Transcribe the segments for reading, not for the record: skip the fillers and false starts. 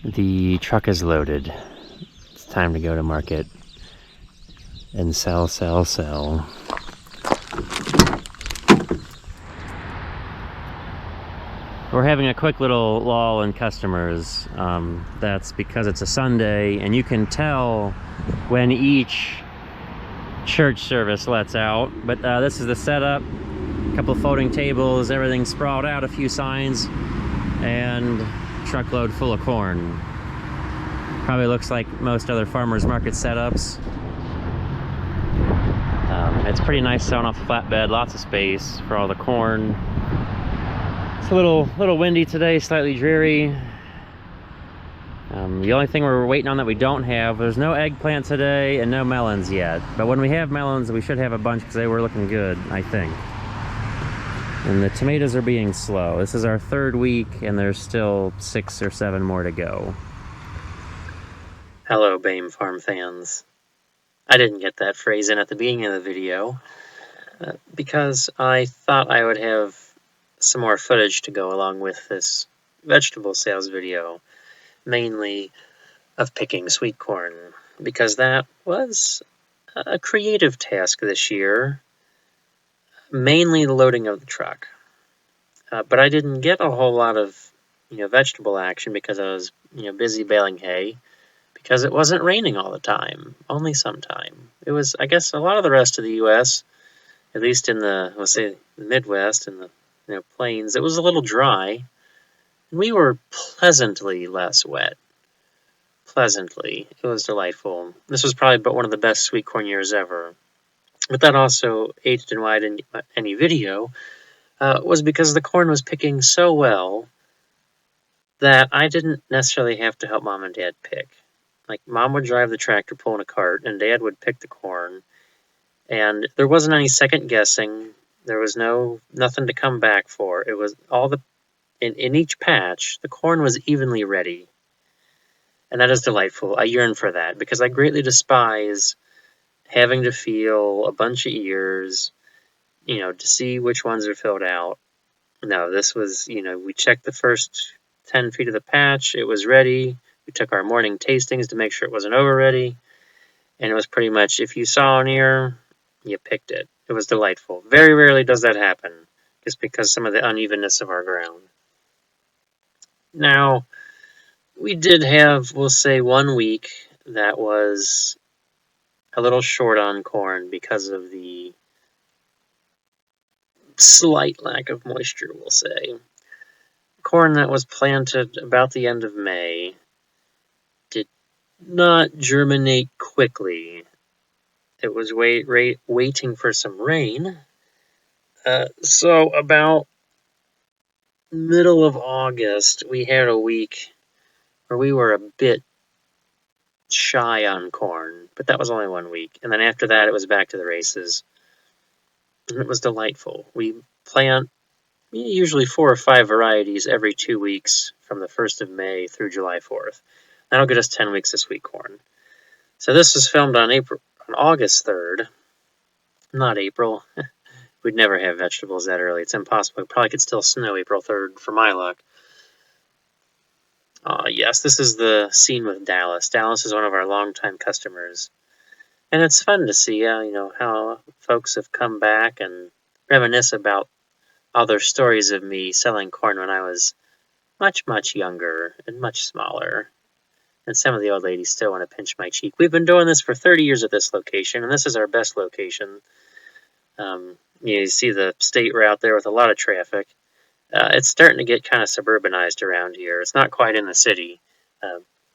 The truck is loaded. It's time to go to market and sell. We're having a quick little lull in customers. That's because it's a Sunday, and you can tell when each church service lets out. But this is the setup. A couple folding tables, everything sprawled out, a few signs, and truckload full of corn. Probably looks like most other farmers market setups. It's pretty nice selling off the flatbed, lots of space for all the corn. It's a little windy today, slightly dreary. The only thing we're waiting on that we don't have, there's no eggplant today and no melons yet. But when we have melons, we should have a bunch because they were looking good, I think. And the tomatoes are being slow. This is our third week, and there's still 6 or 7 more to go. Hello, BAME Farm fans. I didn't get that phrase in at the beginning of the video because I thought I would have some more footage to go along with this vegetable sales video, mainly of picking sweet corn, because that was a creative task this year. Mainly the loading of the truck. But I didn't get a whole lot of, vegetable action because I was, busy baling hay because it wasn't raining all the time, only sometime. It was, I guess, a lot of the rest of the U.S., at least in the, let's say, the Midwest and the, plains, it was a little dry. And we were pleasantly less wet. Pleasantly. It was delightful. This was probably one of the best sweet corn years ever. But that also aided and why I didn't get any video was because the corn was picking so well that I didn't necessarily have to help Mom and Dad pick. Like, Mom would drive the tractor pulling a cart, and Dad would pick the corn. And there wasn't any second guessing. There was nothing to come back for. It was in each patch, the corn was evenly ready. And that is delightful. I yearn for that because I greatly despise having to feel a bunch of ears, to see which ones are filled out. No, this was, we checked the first 10 feet of the patch. It was ready. We took our morning tastings to make sure it wasn't over ready. And it was pretty much, if you saw an ear, you picked it. It was delightful. Very rarely does that happen, just because some of the unevenness of our ground. Now, we did have, we'll say, 1 week that was a little short on corn because of the slight lack of moisture, we'll say. Corn that was planted about the end of May did not germinate quickly. It was waiting for some rain. So about middle of August, we had a week where we were a bit shy on corn, but that was only 1 week. And then after that, it was back to the races. And it was delightful. We plant usually 4 or 5 varieties every 2 weeks from the 1st of May through July 4th. That'll get us 10 weeks of sweet corn. So this was filmed on August 3rd. Not April. We'd never have vegetables that early. It's impossible. It probably could still snow April 3rd for my luck. Yes, this is the scene with Dallas. Dallas is one of our longtime customers. And it's fun to see, how folks have come back and reminisce about all their stories of me selling corn when I was much, much younger and much smaller. And some of the old ladies still want to pinch my cheek. We've been doing this for 30 years at this location, and this is our best location. You see the state route there with a lot of traffic. It's starting to get kind of suburbanized around here. It's not quite in the city,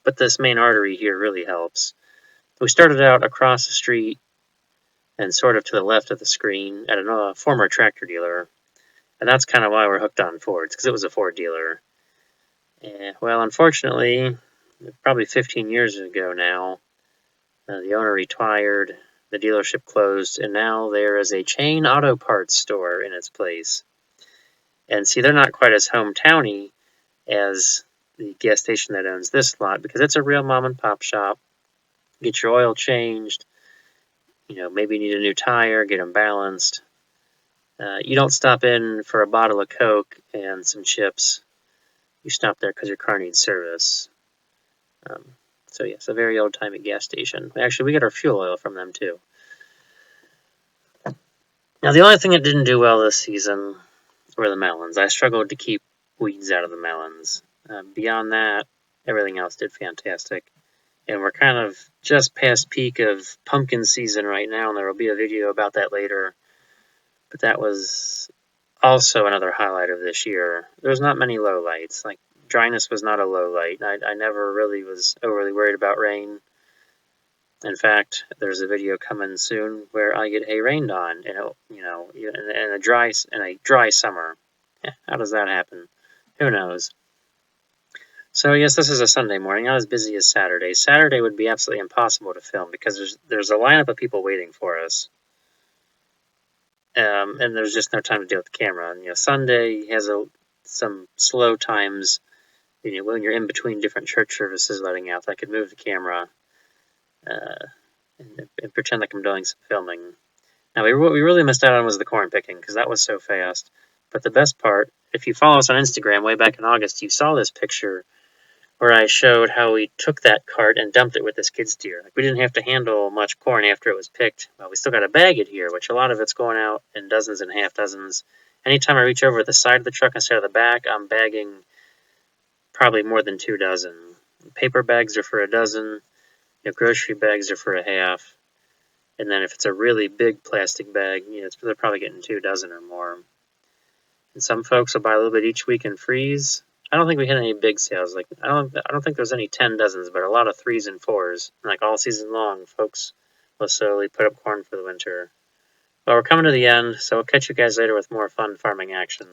but this main artery here really helps. We started out across the street and sort of to the left of the screen at a former tractor dealer. And that's kind of why we're hooked on Fords, because it was a Ford dealer. Well, unfortunately, probably 15 years ago now, the owner retired, the dealership closed, and now there is a chain auto parts store in its place. And see, they're not quite as hometowny as the gas station that owns this lot, because it's a real mom and pop shop. Get your oil changed, maybe you need a new tire, get them balanced. You don't stop in for a bottle of Coke and some chips. You stop there because your car needs service. So yes, a very old-timey gas station. Actually, we get our fuel oil from them too. Now, the only thing that didn't do well this season were the melons. I struggled to keep weeds out of the melons. Beyond that, everything else did fantastic. And we're kind of just past peak of pumpkin season right now, and there will be a video about that later. But that was also another highlight of this year. There's not many lowlights. Like, dryness was not a low light. I never really was overly worried about rain. In fact, there's a video coming soon where I get hay rained on, in a dry summer. How does that happen? Who knows? So yes, this is a Sunday morning, not as busy as Saturday. Saturday would be absolutely impossible to film because there's a lineup of people waiting for us, and there's just no time to deal with the camera. And Sunday has some slow times. When you're in between different church services letting out, I could move the camera and pretend like I'm doing some filming. Now, what we really missed out on was the corn picking because that was so fast. But the best part, if you follow us on Instagram way back in August, you saw this picture where I showed how we took that cart and dumped it with the skid steer. Like, we didn't have to handle much corn after it was picked. Well, we still got to bag it here, which a lot of it's going out in dozens and half dozens. Anytime I reach over the side of the truck instead of the back, I'm bagging probably more than 2 dozen. Paper bags are for a dozen. Grocery bags are for a half. And then if it's a really big plastic bag, they're probably getting 2 dozen or more. And some folks will buy a little bit each week and freeze. I don't think we had any big sales. Like I don't think there's any 10 dozens, but a lot of 3s and 4s. Like all season long, folks will slowly put up corn for the winter. Well, we're coming to the end, so we'll catch you guys later with more fun farming action.